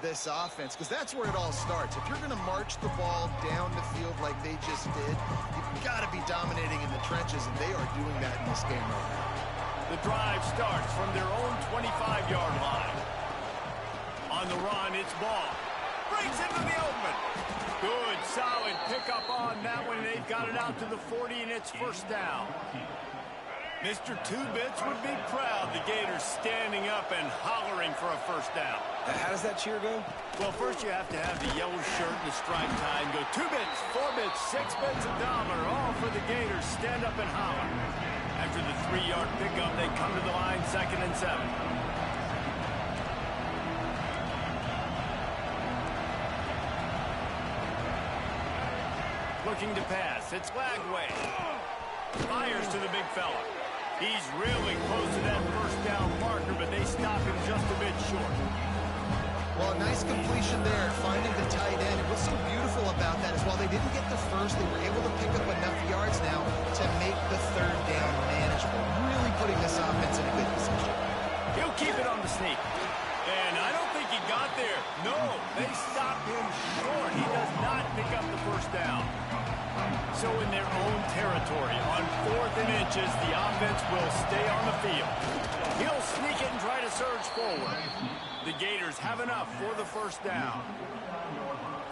this offense, because that's where it all starts. If you're going to march the ball down the field like they just did, you've got to be dominating in the trenches, and they are doing that in this game right now. The drive starts from their own 25-yard line. On the run, it's Ball. Breaks into the open. Good, solid pickup on that one. They've got it out to the 40, and it's first down. Mr. Two-Bits would be proud. The Gators standing up and hollering for a first down. How does that cheer go? Well, first you have to have the yellow shirt and the stripe tie and go 2 bits, 4 bits, 6 bits, $1, all for the Gators. Stand up and holler. After the 3-yard pickup, they come to the line, 2nd and 7. Looking to pass. It's Lagway. Fires to the big fella. He's really close to that first down marker, but they stop him just a bit short. Well, a nice completion there, finding the tight end. And what's so beautiful about that is while they didn't get the first, they were able to pick up enough yards now to make the 3rd down manageable, really putting this offense in a good position. He'll keep it on the sneak. And I don't think he got there. No, they stopped him short. He does not pick up the first down. So in their own territory, on 4th and inches, the offense will stay on the field. He'll sneak it and try to surge forward. The Gators have enough for the first down.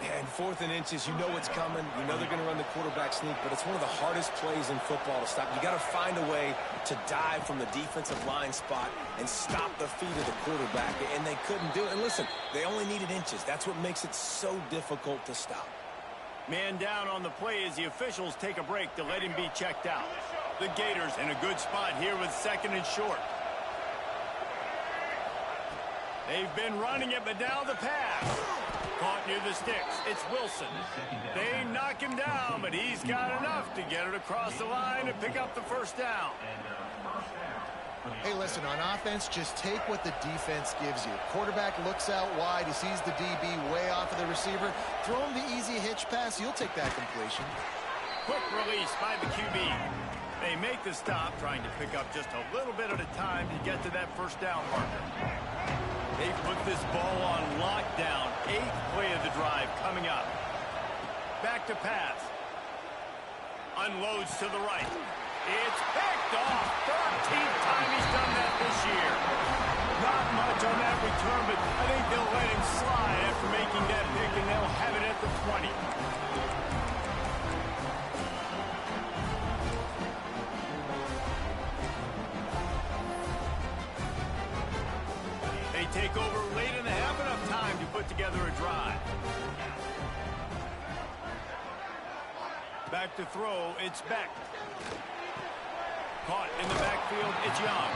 And 4th and inches, you know what's coming. You know they're going to run the quarterback sneak, but it's one of the hardest plays in football to stop. You got to find a way to dive from the defensive line spot and stop the feet of the quarterback, and they couldn't do it. And listen, they only needed inches. That's what makes it so difficult to stop. Man down on the play as the officials take a break to let him be checked out. The Gators in a good spot here with 2nd and short. They've been running it, but now the pass. Caught near the sticks. It's Wilson. They knock him down, but he's got enough to get it across the line and pick up the first down. Hey, listen, on offense, just take what the defense gives you. Quarterback looks out wide. He sees the DB way off of the receiver. Throw him the easy hitch pass. You'll take that completion. Quick release by the QB. They make the stop, trying to pick up just a little bit at a time to get to that first down marker. They put this ball on lockdown. 8th play of the drive coming up. Back to pass. Unloads to the right. It's picked off. 13th time he's done that this year. Not much on that return, but I think they'll let him slide after making that pick, and they'll have it at the 20. They take over late in the half, enough time to put together a drive. Back to throw, it's Beck. Caught in the backfield, it's Young.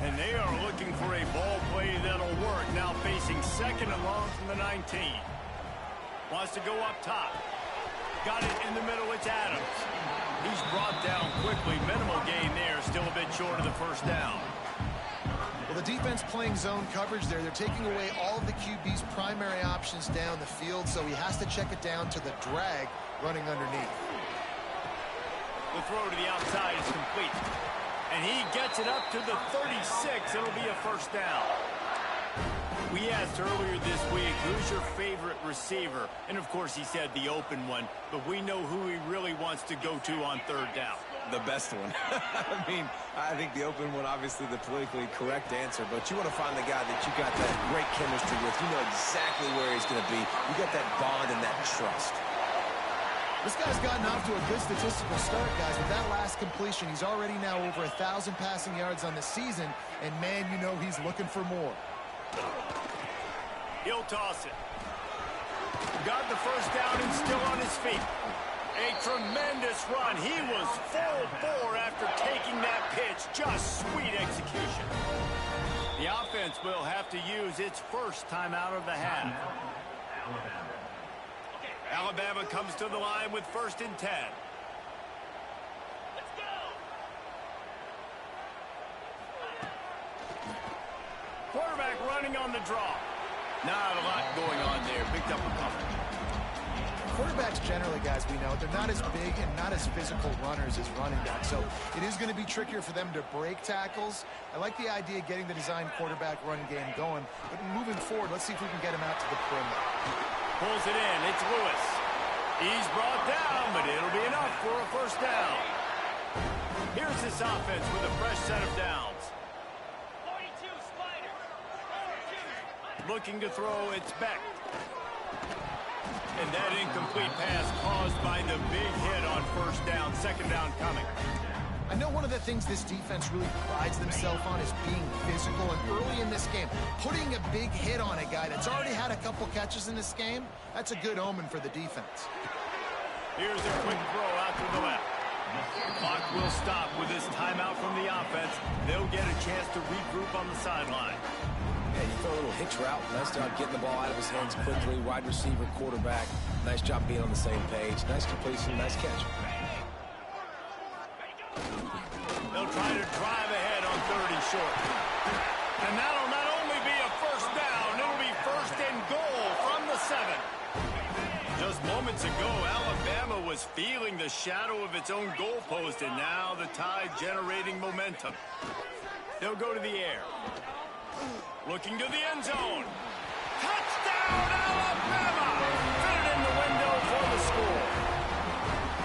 And they are looking for a ball play that'll work. Now facing 2nd and long from the 19. Wants to go up top. Got it in the middle, it's Adams. He's brought down quickly. Minimal gain there, still a bit short of the first down. Well, the defense playing zone coverage there. They're taking away all of the QB's primary options down the field, so he has to check it down to the drag running underneath. The throw to the outside is complete. And he gets it up to the 36. It'll be a first down. We asked earlier this week, who's your favorite receiver? And, of course, he said the open one. But we know who he really wants to go to on 3rd down. The best one. I mean, I think the open one, obviously the politically correct answer, but you want to find the guy that you got that great chemistry with. You know exactly where he's going to be. You got that bond and that trust. This guy's gotten off to a good statistical start, guys. With that last completion, he's already now over 1,000 passing yards on the season, and, man, you know he's looking for more. He'll toss it. Got the first down and still on his feet. A tremendous run. He was full bore after taking that pitch. Just sweet execution. The offense will have to use its first timeout of the half. Alabama comes to the line with 1st and 10. Let's go. Quarterback running on the draw. Not a lot going on there. Picked up a couple. quarterbacks generally, guys, we know, they're not as big and not as physical runners as running backs. So it is going to be trickier for them to break tackles. I like the idea of getting the design quarterback run game going. But moving forward, let's see if we can get him out to the perimeter. Pulls it in. It's Lewis. He's brought down, but it'll be enough for a first down. Here's this offense with a fresh set of downs. 42, Spider. Looking to throw, it's Beck. And that incomplete pass caused by the big hit on first down, second down coming. I know one of the things this defense really prides themselves on is being physical, and early in this game, putting a big hit on a guy that's already had a couple catches in this game, that's a good omen for the defense. Here's a quick throw out to the left. Clock will stop with this timeout from the offense. They'll get a chance to regroup on the sideline. Yeah, you throw a little hitch route. Nice job getting the ball out of his hands quickly. Wide receiver, quarterback. Nice job being on the same page. Nice completion, nice catch. They'll try to drive ahead on 30 short. And that'll not only be a first down, it'll be first and goal from the 7. Just moments ago, Alabama was feeling the shadow of its own goalpost, and now the Tide generating momentum. They'll go to the air. Looking to the end zone. Touchdown, Alabama! Fit it in the window for the score.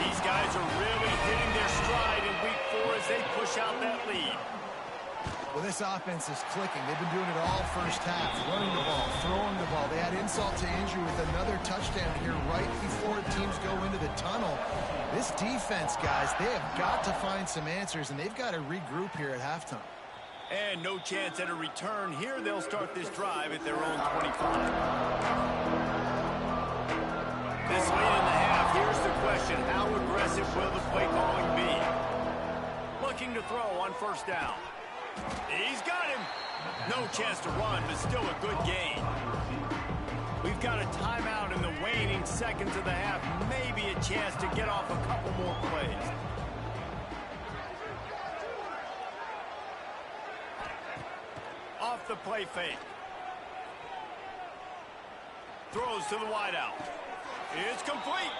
These guys are really hitting their stride in week 4 as they push out that lead. Well, this offense is clicking. They've been doing it all first half, running the ball, throwing the ball. They had insult to injury with another touchdown here right before teams go into the tunnel. This defense, guys, they have got to find some answers, and they've got to regroup here at halftime. And no chance at a return. Here they'll start this drive at their own 25. This late in the half, here's the question. How aggressive will the play calling be? Looking to throw on first down. He's got him. No chance to run, but still a good gain. We've got a timeout in the waning seconds of the half. Maybe a chance to get off a couple more plays. Off the play fake. Throws to the wideout. It's complete.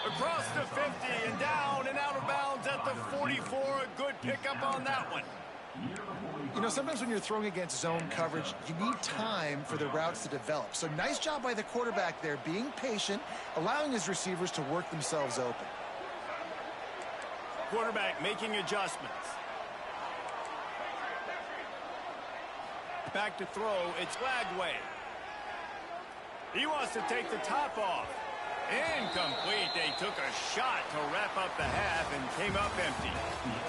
Across the 50 and down and out of bounds at the 44. A good pickup on that one. You know, sometimes when you're throwing against zone coverage, you need time for the routes to develop. So nice job by the quarterback there, being patient, allowing his receivers to work themselves open. Quarterback making adjustments. Back to throw, it's Lagway. He wants to take the top off. Incomplete. They took a shot to wrap up the half and came up empty.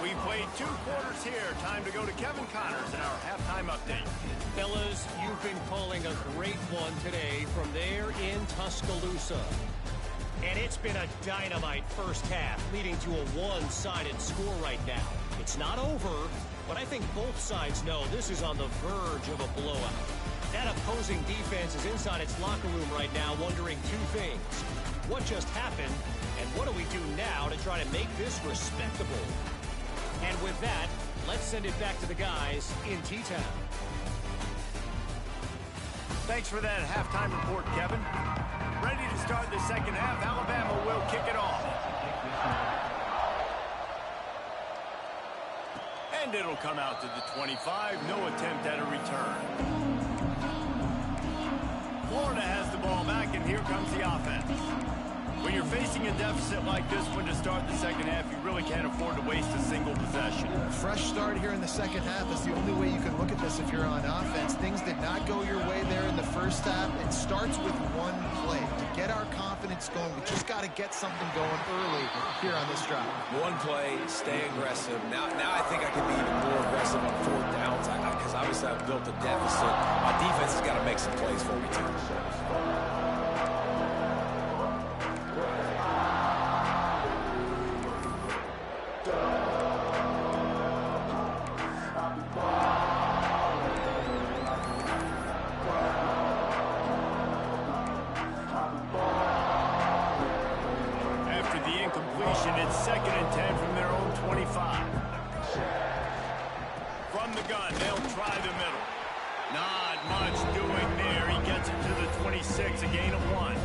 We played 2 quarters here. Time to go to Kevin Connors in our halftime update. Fellas, you've been calling a great one today from there in Tuscaloosa. And it's been a dynamite first half, leading to a one-sided score right now. It's not over, but I think both sides know this is on the verge of a blowout. That opposing defense is inside its locker room right now wondering 2 things. What just happened, and what do we do now to try to make this respectable? And with that, let's send it back to the guys in T-Town. Thanks for that halftime report, Kevin. Ready to start the second half. Alabama will kick it off. And it'll come out to the 25. No attempt at a return. Florida has the ball back, and here comes the offense. When you're facing a deficit like this one to start the second half, you really can't afford to waste a single possession. Fresh start here in the second half is the only way you can look at this if you're on offense. Things did not go your way there in the first half. It starts with one play. To get our confidence going, we just got to get something going early here on this drive. One play, stay aggressive. Now I think I can be even more aggressive on 4th downs because obviously I've built a deficit. My defense has got to make some plays for me too. It's 2nd and 10 from their own 25. From the gun, they'll try the middle. Not much doing there. He gets it to the 26, a gain of 1.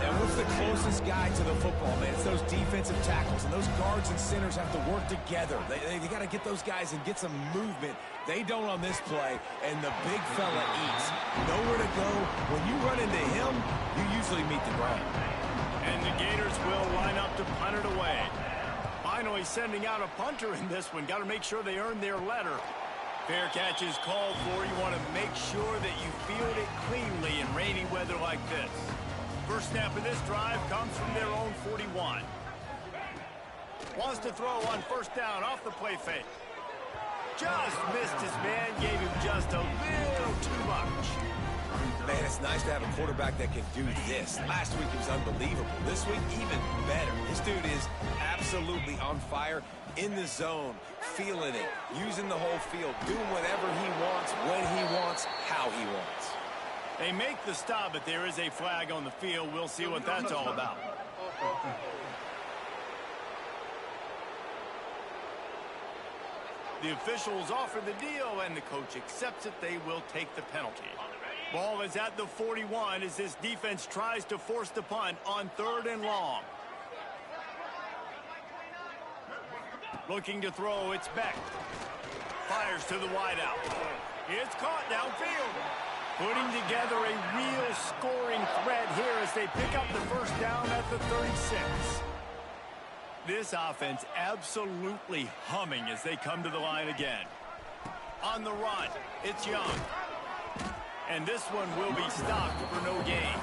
And what's the closest guy to the football, man? It's those defensive tackles, and those guards and centers have to work together. They got to get those guys and get some movement. They don't on this play, and the big fella eats. Nowhere to go. When you run into him, you usually meet the ground. And the Gators will line up to punt it away. Finally sending out a punter in this one. Got to make sure they earn their letter. Fair catch is called for. You want to make sure that you field it cleanly in rainy weather like this. First snap of this drive comes from their own 41. Wants to throw on first down off the play fake. Just missed his man, gave him just a little too much. Man, it's nice to have a quarterback that can do this. Last week it was unbelievable. This week, even better. This dude is absolutely on fire, in the zone, feeling it, using the whole field, doing whatever he wants, when he wants, how he wants. They make the stop, but there is a flag on the field. We'll see what that's all about. The officials offer the deal, and the coach accepts it. They will take the penalty. Ball is at the 41 as this defense tries to force the punt on 3rd and long. Looking to throw, it's Beck. Fires to the wideout. It's caught downfield. Putting together a real scoring threat here as they pick up the first down at the 36. This offense absolutely humming as they come to the line again. On the run, it's Young. And this one will be stopped for no gain.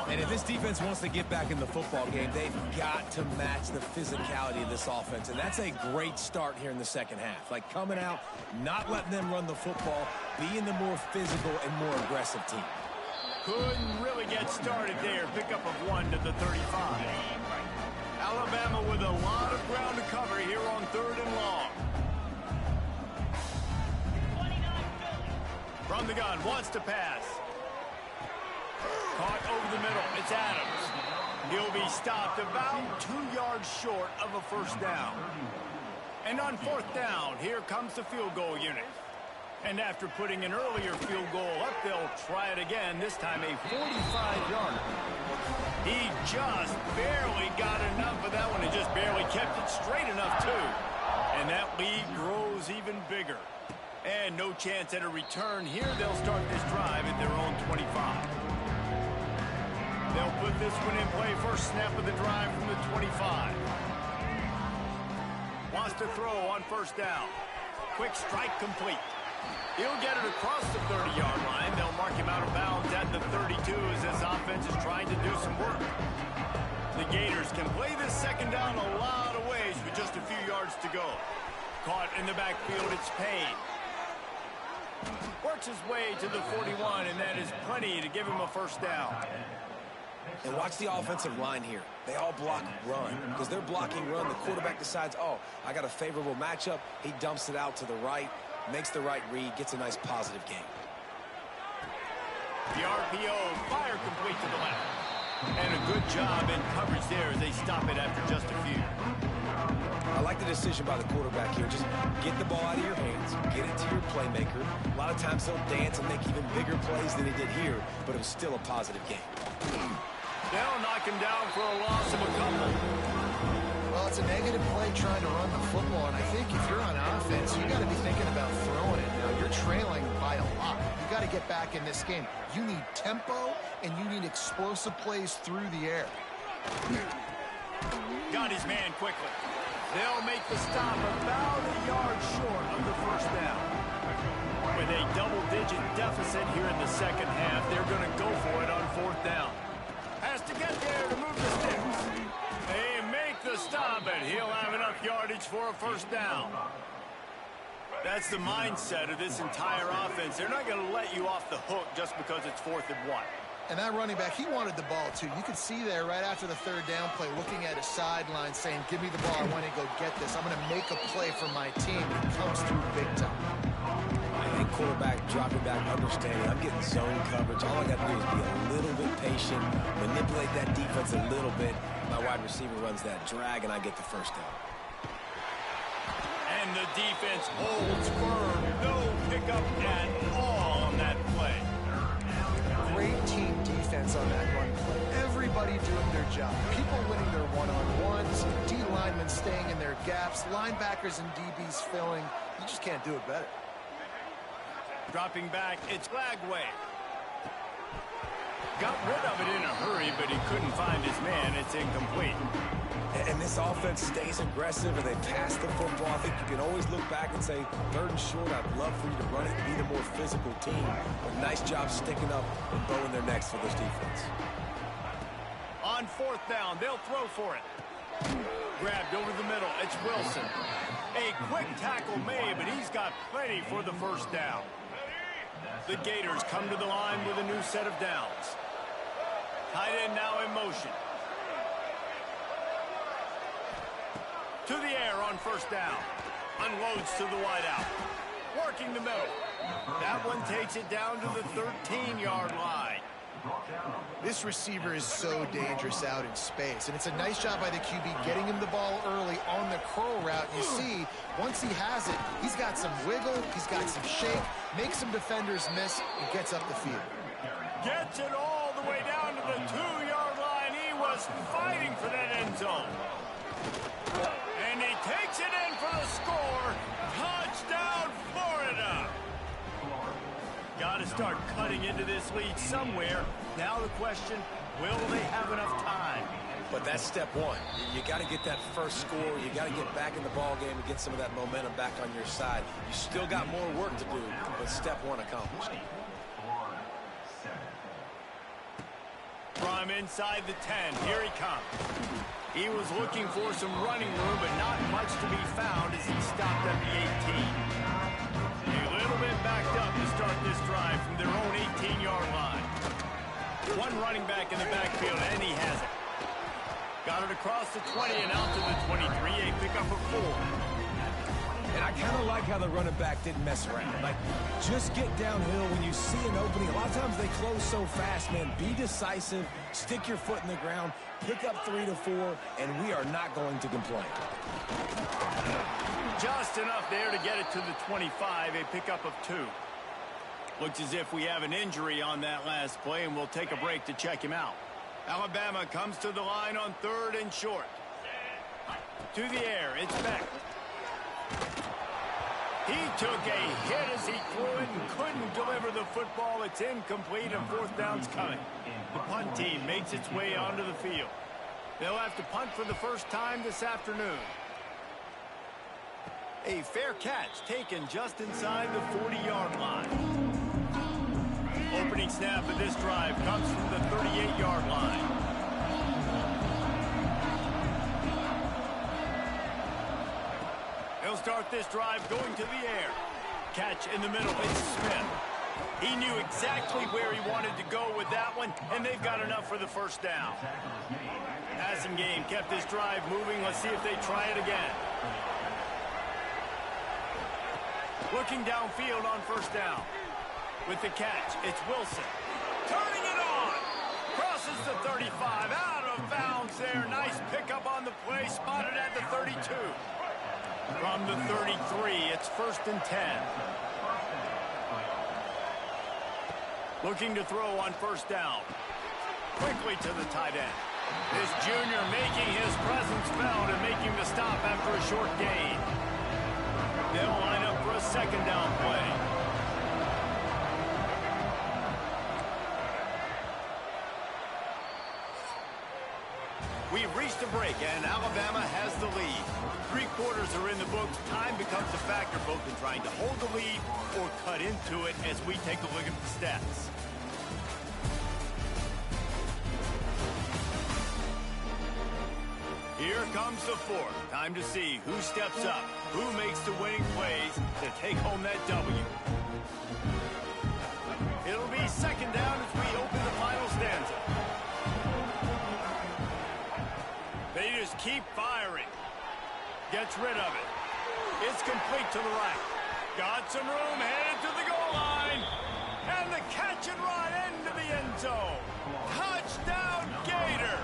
And if this defense wants to get back in the football game, they've got to match the physicality of this offense. And that's a great start here in the second half. Like coming out, not letting them run the football, being the more physical and more aggressive team. Couldn't really get started there. Pickup of 1 to the 35. Alabama with a lot of ground to cover here on 3rd and long. From the gun, wants to pass. Caught over the middle. It's Adams. He'll be stopped about 2 yards short of a first down. And on 4th down, here comes the field goal unit. And after putting an earlier field goal up, they'll try it again, this time a 45-yarder. He just barely got enough of that one and just barely kept it straight enough, too. And that lead grows even bigger. And no chance at a return here. They'll start this drive at their own 25. They'll put this one in play. First snap of the drive from the 25. Wants to throw on first down. Quick strike complete. He'll get it across the 30-yard line. They'll mark him out of bounds at the 32 as this offense is trying to do some work. The Gators can play this second down a lot of ways with just a few yards to go. Caught in the backfield, it's Payne. Works his way to the 41, and that is plenty to give him a first down. And watch the offensive line here. They all block run. Because they're blocking run, the quarterback decides, oh, I got a favorable matchup. He dumps it out to the right, makes the right read, gets a nice positive gain. The RPO, fire complete to the left. And a good job in coverage there as they stop it after just a few. I like the decision by the quarterback here. Just get the ball out of your hands, get it to your playmaker. A lot of times he'll dance and make even bigger plays than he did here, but it was still a positive game. They'll knock him down for a loss of a couple. Well, it's a negative play trying to run the football, and I think if you're on offense, you got to be thinking about throwing it. Now, you're trailing by a lot. You got to get back in this game. You need tempo, and you need explosive plays through the air. Got his man quickly. They'll make the stop about a yard short of the first down. With a double-digit deficit here in the second half, they're going to go for it on 4th down. Has to get there to move the sticks. They make the stop, and he'll have enough yardage for a first down. That's the mindset of this entire offense. They're not going to let you off the hook just because it's 4th and 1. And that running back, he wanted the ball, too. You could see there right after the 3rd down play, looking at his sideline, saying, give me the ball. I want to go get this. I'm going to make a play for my team. He comes through big time. I think quarterback dropping back, understanding I'm getting zone coverage. All I got to do is be a little bit patient, manipulate that defense a little bit. My wide receiver runs that drag, and I get the first down. And the defense holds firm. No pickup at all on that play. Great team defense. defense on that run play. Everybody doing their job. People winning their one-on-ones, D linemen staying in their gaps, linebackers and DBs filling. You just can't do it better. Dropping back, it's Lagway. Got rid of it in a hurry, but he couldn't find his man. It's incomplete. And this offense stays aggressive and they pass the football. I think you can always look back and say, 3rd and short, I'd love for you to run it and be the more physical team. But nice job sticking up and bowing their necks for this defense. On 4th down, they'll throw for it. Grabbed over the middle, it's Wilson. A quick tackle made, but he's got plenty for the 1st down. The Gators come to the line with a new set of downs. Tight end now in motion. To the air on 1st down. Unloads to the wideout. Working the middle. That one takes it down to the 13-yard line. This receiver is so dangerous out in space, and it's a nice job by the QB getting him the ball early on the curl route. You see, once he has it, he's got some wiggle, he's got some shake, makes some defenders miss, and gets up the field. Gets it all the way down to the 2-yard line. He was fighting for that end zone. And he takes it in for the score. Touchdown, Florida. Got to start cutting into this lead somewhere. Now the question, will they have enough time? But that's step one. You got to get that first score. You got to get back in the ball game and get some of that momentum back on your side. You still got more work to do, but step one accomplished. From inside the 10, here he comes. He was looking for some running room, but not much to be found as he stopped at the 18. A little bit backed up to start this drive from their own 18-yard line. One running back in the backfield, and he has it. Got it across the 20 and out to the 23, a pickup of 4. And I kind of like how the running back didn't mess around. Like, just get downhill when you see an opening. A lot of times they close so fast, man. Be decisive, stick your foot in the ground, pick up 3 to 4, and we are not going to complain. Just enough there to get it to the 25, a pickup of 2. Looks as if we have an injury on that last play, and we'll take a break to check him out. Alabama comes to the line on 3rd and short. To the air, it's Beck. He took a hit as he threw it and couldn't deliver the football. It's incomplete and 4th down's coming. The punt team makes its way onto the field. They'll have to punt for the first time this afternoon. A fair catch taken just inside the 40-yard line. Opening snap of this drive comes from the 38-yard line. He'll start this drive going to the air. Catch in the middle, it's Smith. He knew exactly where he wanted to go with that one, and they've got enough for the 1st down. Passing game kept this drive moving. Let's see if they try it again. Looking downfield on 1st down. With the catch, it's Wilson. Turning it on. Crosses the 35. Out of bounds there. Nice pickup on the play. Spotted at the 32. From the 33, it's 1st and 10. Looking to throw on 1st down. Quickly to the tight end. This junior making his presence felt and making the stop after a short gain. They'll line up for a 2nd down play. We've reached a break, and Alabama has the lead. 3 quarters are in the books. Time becomes a factor both in trying to hold the lead or cut into it as we take a look at the stats. Here comes the 4th. Time to see who steps up, who makes the winning plays to take home that W. It'll be 2nd down as we open the final stanza. They just keep firing. Gets rid of it. It's complete to the right. Got some room, headed to the goal line. And the catch and run into the end zone. Touchdown, Gators.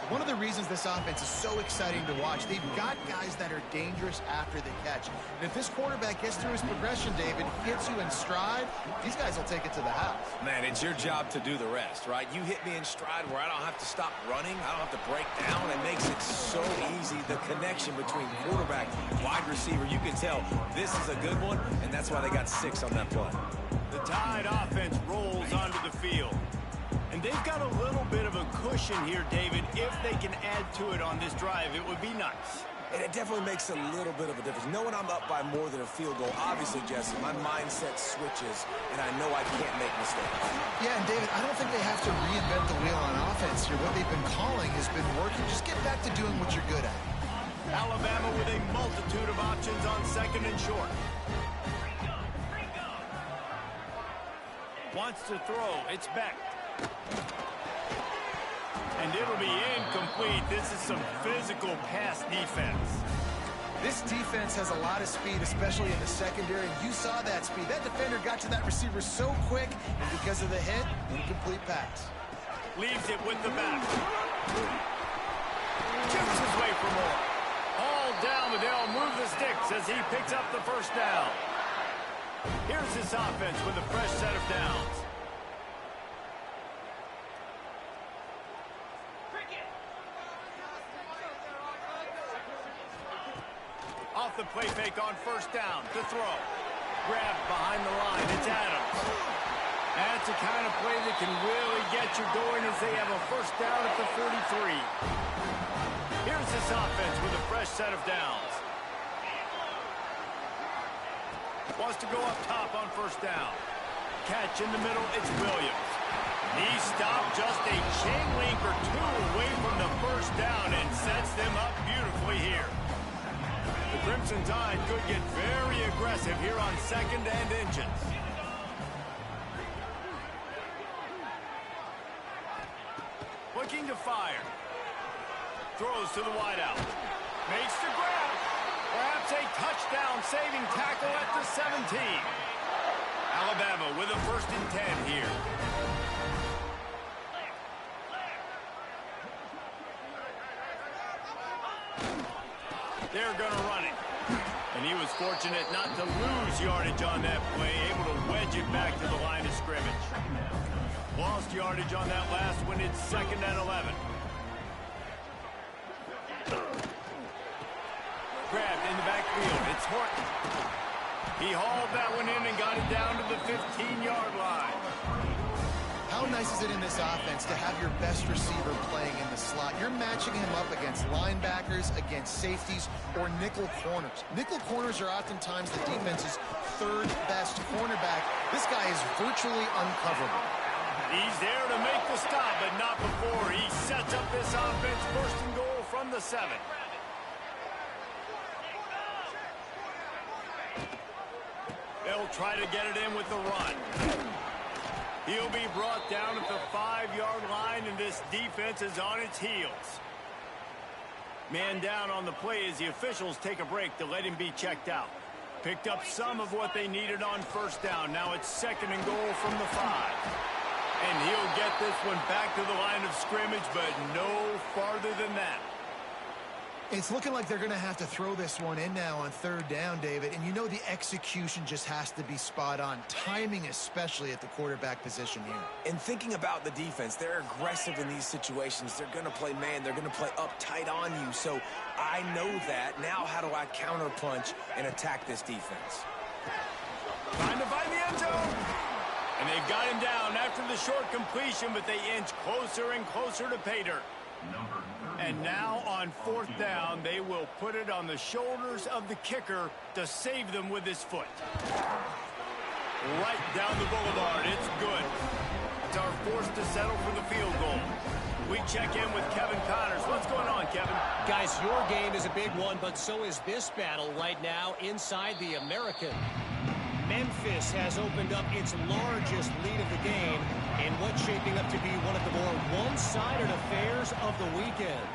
one of the reasons this offense is so exciting to watch, they've got guys that are dangerous after the catch. And if this quarterback gets through his progression, David, hits you in stride, these guys will take it to the house. Man, it's your job to do the rest, right? You hit me in stride where I don't have to stop running. I don't have to break down. It makes it so easy. The connection between quarterback and wide receiver, you can tell this is a good one, and that's why they got 6 on that play. The Tide offense rolls onto the field. And they've got a little bit of a cushion here, David. If they can add to it on this drive, it would be nice. And it definitely makes a little bit of a difference. Knowing I'm up by more than a field goal, obviously, Jesse, my mindset switches, and I know I can't make mistakes. Yeah, and David, I don't think they have to reinvent the wheel on offense here. What they've been calling has been working. Just get back to doing what you're good at. Alabama with a multitude of options on 2nd and short. Wants to throw. It's Beck. And it'll be incomplete. This is some physical pass defense. This defense has a lot of speed, especially in the secondary. You saw that speed. That defender got to that receiver so quick, and because of the hit, incomplete pass. Leaves it with the back. Shoots his way for more. All down, but they'll move the sticks as he picks up the first down. Here's this offense with a fresh set of downs. Off the play fake on 1st down to throw. Grabbed behind the line. It's Adams. That's the kind of play that can really get you going as they have a 1st down at the 43. Here's this offense with a fresh set of downs. Wants to go up top on 1st down. Catch in the middle. It's Williams. He stopped just a chain link or 2 away from the 1st down and sets them up beautifully here. The Crimson Tide could get very aggressive here on 2nd and inches. Looking to fire. Throws to the wideout. Makes the grab. Perhaps a touchdown-saving tackle at the 17. Alabama with a 1st and 10 here. They're going to run it. And he was fortunate not to lose yardage on that play, able to wedge it back to the line of scrimmage. Lost yardage on that last one. It's 2nd and 11. Grabbed in the backfield. It's Horton. He hauled that one in and got it down to the 15-yard line. How nice is it in this offense to have your best receiver playing in the slot? You're matching him up against linebackers, against safeties, or nickel corners. Nickel corners are oftentimes the defense's 3rd best cornerback. This guy is virtually uncoverable. He's there to make the stop, but not before. He sets up this offense 1st and goal from the 7. They'll try to get it in with the run. He'll be brought down at the 5-yard line, and this defense is on its heels. Man down on the play as the officials take a break to let him be checked out. Picked up some of what they needed on 1st down. Now it's 2nd and goal from the 5. And he'll get this one back to the line of scrimmage, but no farther than that. It's looking like they're going to have to throw this one in now on 3rd down, David. And you know the execution just has to be spot on. Timing especially at the quarterback position here. And thinking about the defense, they're aggressive in these situations. They're going to play man. They're going to play up tight on you. So I know that. Now how do I counterpunch and attack this defense? Trying to find the end zone. And they've got him down after the short completion, but they inch closer and closer to pay dirt. And now on 4th down, they will put it on the shoulders of the kicker to save them with his foot. Right down the boulevard. It's good. It's our force to settle for the field goal. We check in with Kevin Connors. What's going on, Kevin? Guys, your game is a big one, but so is this battle right now inside the American. Memphis has opened up its largest lead of the game in what's shaping up to be one of the more one-sided affairs of the weekend.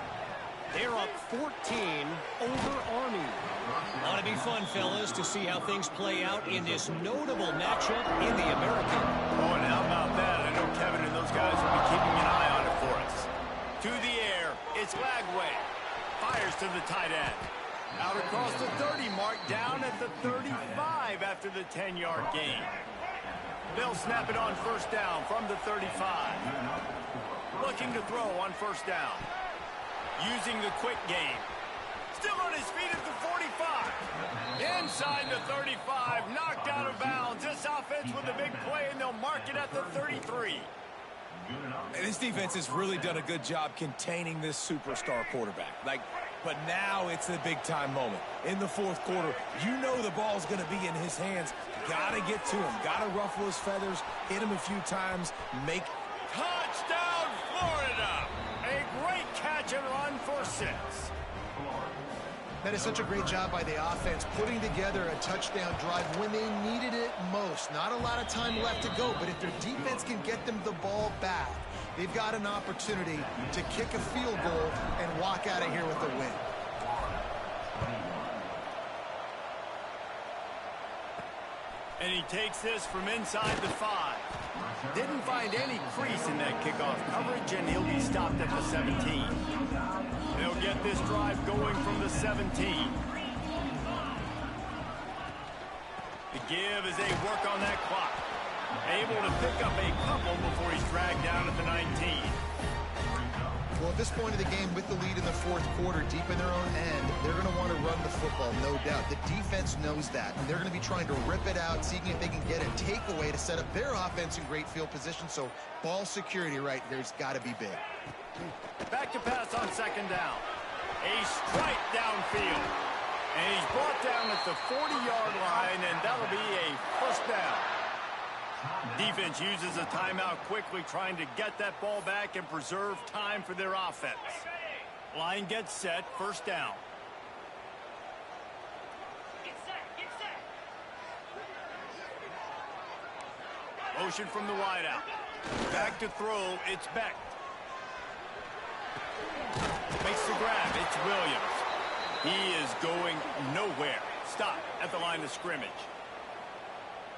They're up 14 over Army. Ought to be fun, fellas, to see how things play out in this notable matchup in the American. Oh, and how about that? I know Kevin and those guys will be keeping an eye on it for us. To the air, It's Lagway. Fires to the tight end. Out across the 30 mark, down at the 35 after the 10-yard gain. They'll snap it on first down from the 35. Looking to throw on first down. Using the quick game. Still on his feet at the 45. Inside the 35, knocked out of bounds. This offense with a big play, and they'll mark it at the 33. And this defense has really done a good job containing this superstar quarterback. But now it's the big-time moment. In the fourth quarter, you know the ball's going to be in his hands. Got to get to him. Got to ruffle his feathers, hit him a few times, make... Touchdown, Florida! A great catch and run for 6. That is such a great job by the offense, putting together a touchdown drive when they needed it most. Not a lot of time left to go, but if their defense can get them the ball back, they've got an opportunity to kick a field goal and walk out of here with a win. And he takes this from inside the 5. Didn't find any crease in that kickoff coverage, and he'll be stopped at the 17. They'll get this drive going from the 17. The give as they work on that clock. Able to pick up a couple before he's dragged down at the 19. Well, at this point of the game, with the lead in the fourth quarter, deep in their own end, they're going to want to run the football, no doubt. The defense knows that, and they're going to be trying to rip it out, seeing if they can get a takeaway to set up their offense in great field position. So ball security right here has got to be big. Back to pass on second down. A strike downfield. And he's brought down at the 40-yard line, and that'll be a first down. Defense uses a timeout quickly, trying to get that ball back and preserve time for their offense. Line gets set, first down. Motion from the wideout. Back to throw, it's Beck. Makes the grab, it's Williams. He is going nowhere. Stop at the line of scrimmage.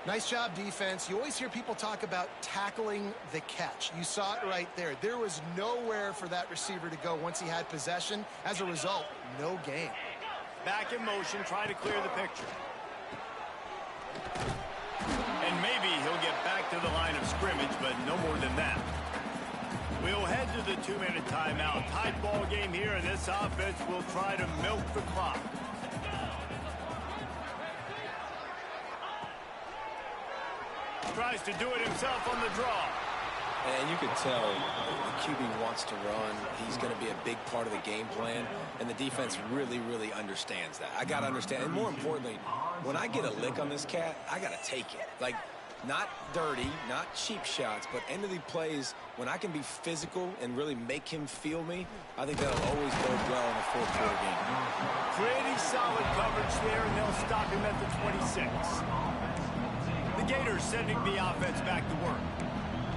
Nice job, defense. You always hear people talk about tackling the catch. You saw it right there. There was nowhere for that receiver to go once he had possession. As a result, no gain. Back in motion, try to clear the picture. And maybe he'll get back to the line of scrimmage, but no more than that. We'll head to the 2-minute timeout. Tight ball game here, and this offense will try to milk the clock. Tries to do it himself on the draw. And you can tell the QB wants to run. He's going to be a big part of the game plan, and the defense really, really understands that. I got to understand, and more importantly, when I get a lick on this cat, I got to take it. Like, not dirty, not cheap shots, but end of the plays, when I can be physical and really make him feel me, I think that'll always bode well in a fourth quarter game. Pretty solid coverage there, and they'll stop him at the 26. The Gators sending the offense back to work.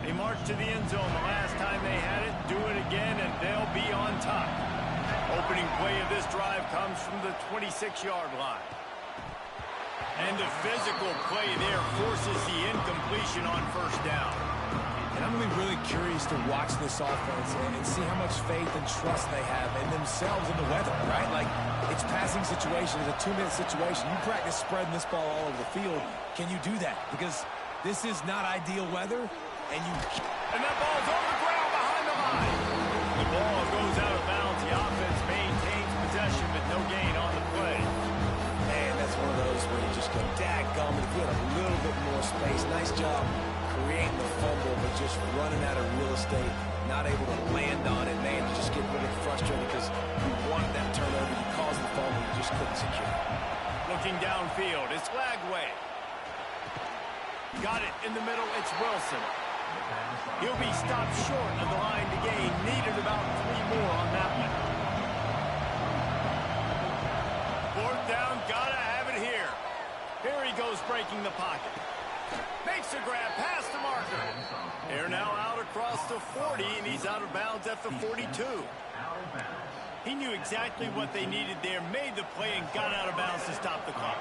They march to the end zone the last time they had it, do it again, and they'll be on top. Opening play of this drive comes from the 26-yard line. And the physical play there forces the incompletion on first down. And I'm going to be really curious to watch this offense and see how much faith and trust they have in themselves and the weather, right? Like, it's passing situation, it's a 2-minute situation. You practice spreading this ball all over the field. Can you do that? Because this is not ideal weather, and you... And that ball's on the ground behind the line. The ball goes out of bounds. The offense maintains possession, but no gain on the play. Man, that's one of those where you just go, daggum, if we had a little bit more space. Nice job creating the fumble, but just running out of real estate, not able to land on it. Man, you just get really frustrated because you wanted that turnover. You caused the fumble, you just couldn't secure it. Looking downfield, it's Lagway. Got it in the middle, it's Wilson. He'll be stopped short of the line to gain. Needed about 3 more on that one. Fourth down, gotta have it here. Here he goes breaking the pocket. Makes a grab past the marker. They're now out across the 40, and he's out of bounds at the 42. He knew exactly what they needed there, made the play, and got out of bounds to stop the clock.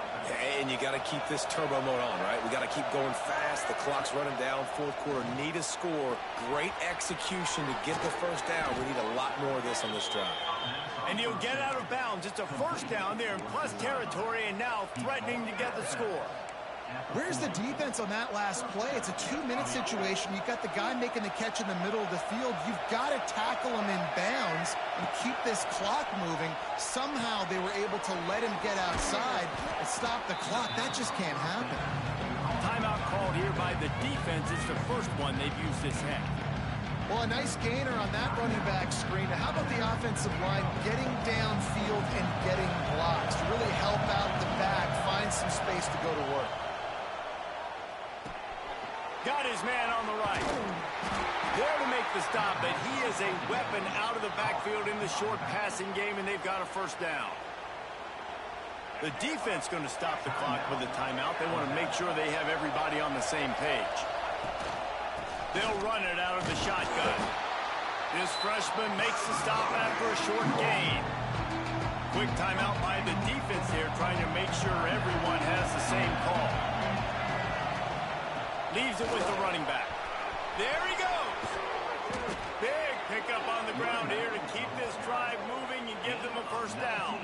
And you got to keep this turbo mode on, right? We got to keep going fast. The clock's running down. Fourth quarter, need a score. Great execution to get the first down. We need a lot more of this on this drive. And he'll get out of bounds. It's a first down there in plus territory, and now threatening to get the score. Where's the defense on that last play? It's a 2-minute situation. You've got the guy making the catch in the middle of the field. You've got to tackle him in bounds and keep this clock moving. Somehow they were able to let him get outside and stop the clock. That just can't happen. Timeout called here by the defense. It's the first one they've used this half. Well, a nice gainer on that running back screen. Now, how about the offensive line getting downfield and getting blocks to really help out the back, find some space to go to work? Got his man on the right. There to make the stop, but he is a weapon out of the backfield in the short passing game, and they've got a first down. The defense going to stop the clock with a timeout. They want to make sure they have everybody on the same page. They'll run it out of the shotgun. This freshman makes the stop after a short gain. Quick timeout by the defense here, trying to make sure everyone has the same call. Leaves it with the running back. There he goes. Big pickup on the ground here to keep this drive moving and give them a first down.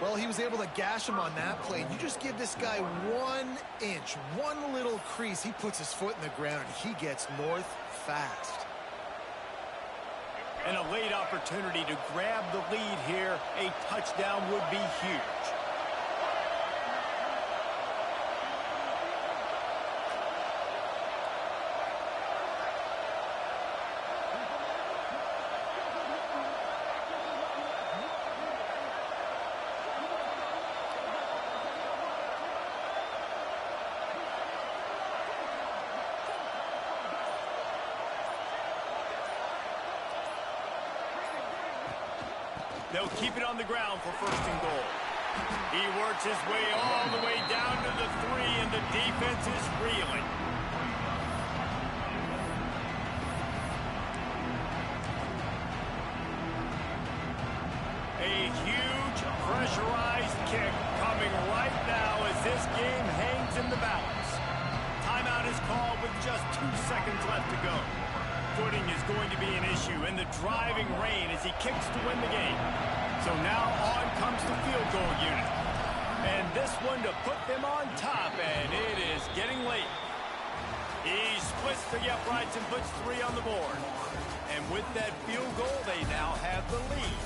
Well, he was able to gash him on that play. You just give this guy 1 inch, one little crease. He puts his foot in the ground, and he gets north fast. And a late opportunity to grab the lead here. A touchdown would be huge. They'll keep it on the ground for first and goal. He works his way all the way down to the 3, and the defense is reeling. A huge pressurized kick coming right now as this game hangs in the balance. Timeout is called with just 2 seconds left to go. Footing is going to be an issue in the driving rain as he kicks to win the game. So now on comes the field goal unit. And this one to put them on top, and it is getting late. He splits the uprights and puts 3 on the board. And with that field goal, they now have the lead.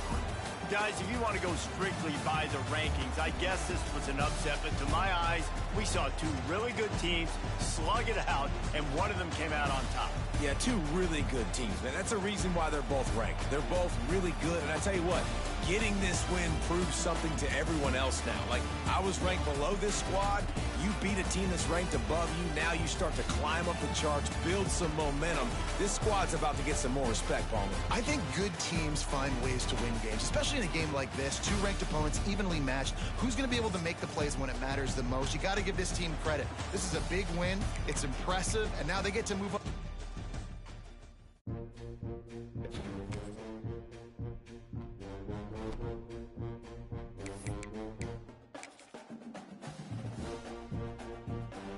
Guys, if you want to go strictly by the rankings, I guess this was an upset, but to my eyes, we saw 2 really good teams slug it out, and one of them came out on top. Yeah, 2 really good teams, man. That's a reason why they're both ranked. They're both really good, and I tell you what, getting this win proves something to everyone else now. Like, I was ranked below this squad. You beat a team that's ranked above you. Now you start to climb up the charts, build some momentum. This squad's about to get some more respect, Palmer. I think good teams find ways to win games, especially in a game like this. 2 ranked opponents, evenly matched. Who's going to be able to make the plays when it matters the most? You got to give this team credit. This is a big win. It's impressive, and now they get to move up.